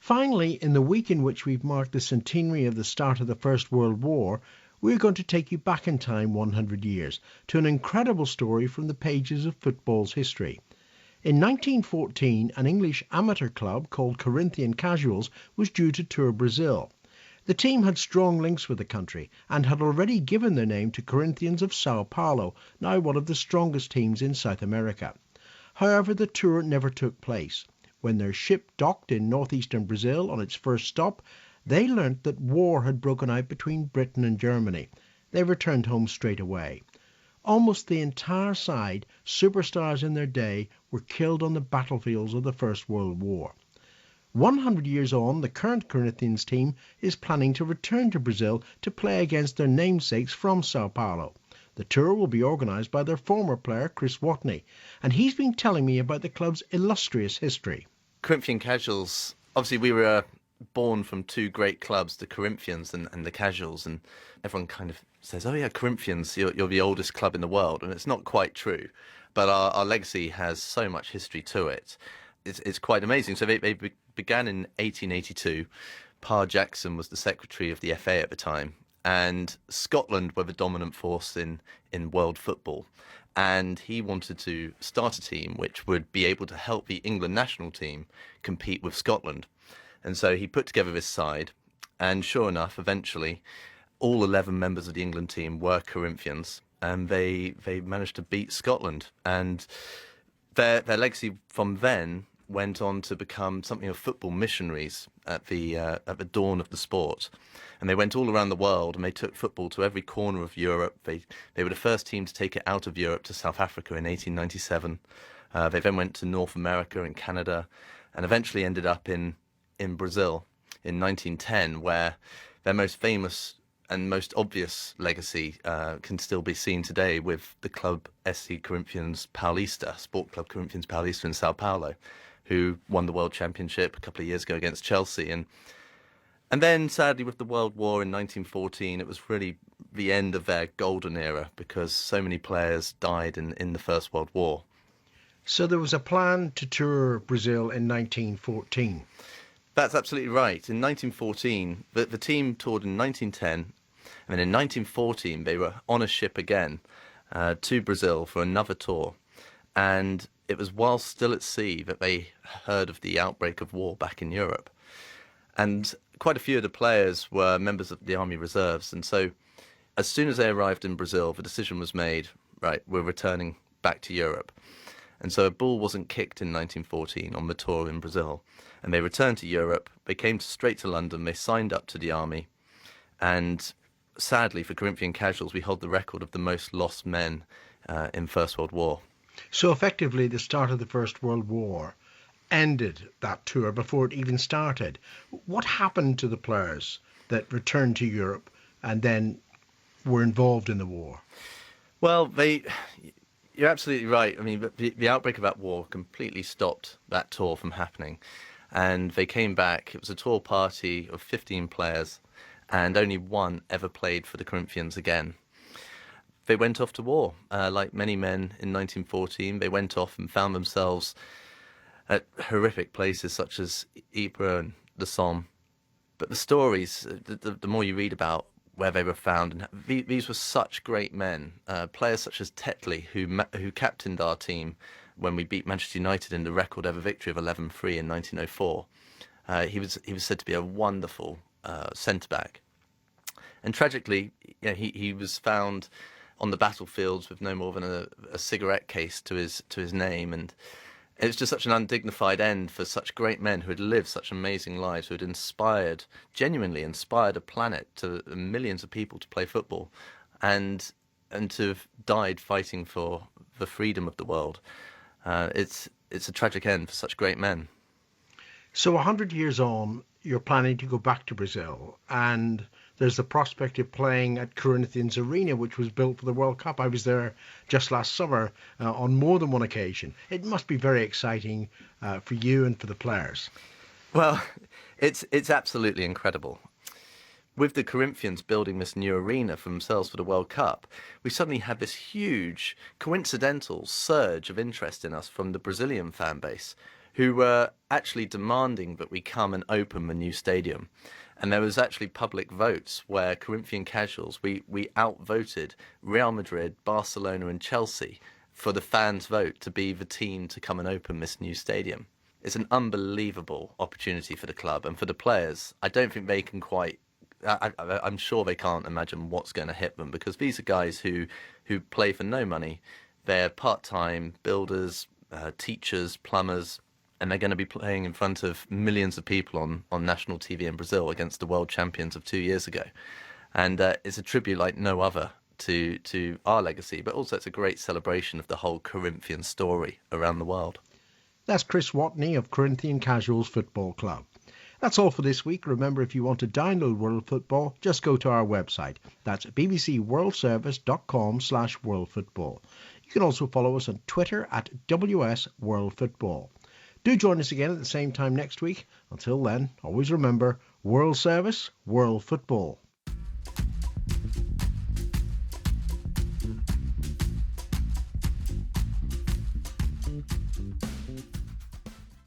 Finally, in the week in which we've marked the centenary of the start of the First World War, we're going to take you back in time 100 years to an incredible story from the pages of football's history. In 1914, an English amateur club called Corinthian-Casuals was due to tour Brazil. The team had strong links with the country and had already given their name to Corinthians of Sao Paulo, now one of the strongest teams in South America. However, the tour never took place. When their ship docked in northeastern Brazil on its first stop, they learnt that war had broken out between Britain and Germany. They returned home straight away. Almost the entire side, superstars in their day, were killed on the battlefields of the First World War. 100 years on, the current Corinthians team is planning to return to Brazil to play against their namesakes from Sao Paulo. The tour will be organised by their former player, Chris Watney, and he's been telling me about the club's illustrious history. Corinthian-Casuals, obviously we were born from two great clubs, the Corinthians and the Casuals, and everyone kind of says, oh yeah, Corinthians, you're the oldest club in the world, and it's not quite true, but our legacy has so much history to it. It's quite amazing. So they began in 1882. Pa Jackson was the secretary of the FA at the time, and Scotland were the dominant force in world football. And he wanted to start a team which would be able to help the England national team compete with Scotland. And so he put together this side, and sure enough, eventually, all 11 members of the England team were Corinthians, and they managed to beat Scotland. And their legacy from then went on to become something of football missionaries at the dawn of the sport. And they went all around the world, and they took football to every corner of Europe. They were the first team to take it out of Europe to South Africa in 1897. They then went to North America and Canada, and eventually ended up in Brazil in 1910, where their most famous and most obvious legacy can still be seen today with the club SC Corinthians Paulista, Sport Club Corinthians Paulista in Sao Paulo, who won the World Championship a couple of years ago against Chelsea. And then, sadly, with the World War in 1914, it was really the end of their golden era because so many players died in the First World War. So there was a plan to tour Brazil in 1914. That's absolutely right. In 1914, the team toured in 1910, and then in 1914 they were on a ship again to Brazil for another tour. And it was while still at sea that they heard of the outbreak of war back in Europe. And quite a few of the players were members of the Army Reserves. And so as soon as they arrived in Brazil, the decision was made, right, we're returning back to Europe. And so a ball wasn't kicked in 1914 on the tour in Brazil. And they returned to Europe. They came straight to London. They signed up to the army. And sadly, for Corinthian-Casuals, we hold the record of the most lost men in First World War. So effectively, the start of the First World War ended that tour before it even started. What happened to the players that returned to Europe and then were involved in the war? Well, you're absolutely right. I mean, the outbreak of that war completely stopped that tour from happening. And they came back. It was a tour party of 15 players, and only one ever played for the Corinthians again. They went off to war. Like many men in 1914, they went off and found themselves at horrific places such as Ypres and the Somme. But the stories, the more you read about where they were found, and these were such great men, players such as Tetley, who captained our team when we beat Manchester United in the record ever victory of 11-3 in 1904. He was said to be a wonderful centre-back. And tragically, he was found on the battlefields with no more than a cigarette case to his name, and it was just such an undignified end for such great men who had lived such amazing lives, who had genuinely inspired a planet to millions of people to play football, and to have died fighting for the freedom of the world. It's a tragic end for such great men. So 100 years on, you're planning to go back to Brazil, and there's the prospect of playing at Corinthians Arena, which was built for the World Cup. I was there just last summer on more than one occasion. It must be very exciting for you and for the players. Well, it's absolutely incredible. With the Corinthians building this new arena for themselves for the World Cup, we suddenly had this huge coincidental surge of interest in us from the Brazilian fan base, who were actually demanding that we come and open the new stadium. And there was actually public votes where Corinthian-Casuals, we outvoted Real Madrid, Barcelona and Chelsea for the fans' vote to be the team to come and open this new stadium. It's an unbelievable opportunity for the club and for the players. I don't think they can quite... I'm sure they can't imagine what's going to hit them, because these are guys who play for no money. They're part-time builders, teachers, plumbers, and they're going to be playing in front of millions of people on national TV in Brazil against the world champions of 2 years ago. And it's a tribute like no other to our legacy, but also it's a great celebration of the whole Corinthian story around the world. That's Chris Watney of Corinthian-Casuals Football Club. That's all for this week. Remember, if you want to download World Football, just go to our website. That's bbcworldservice.com/worldfootball. You can also follow us on Twitter at WS World Football. Do join us again at the same time next week. Until then, always remember, World Service, World Football.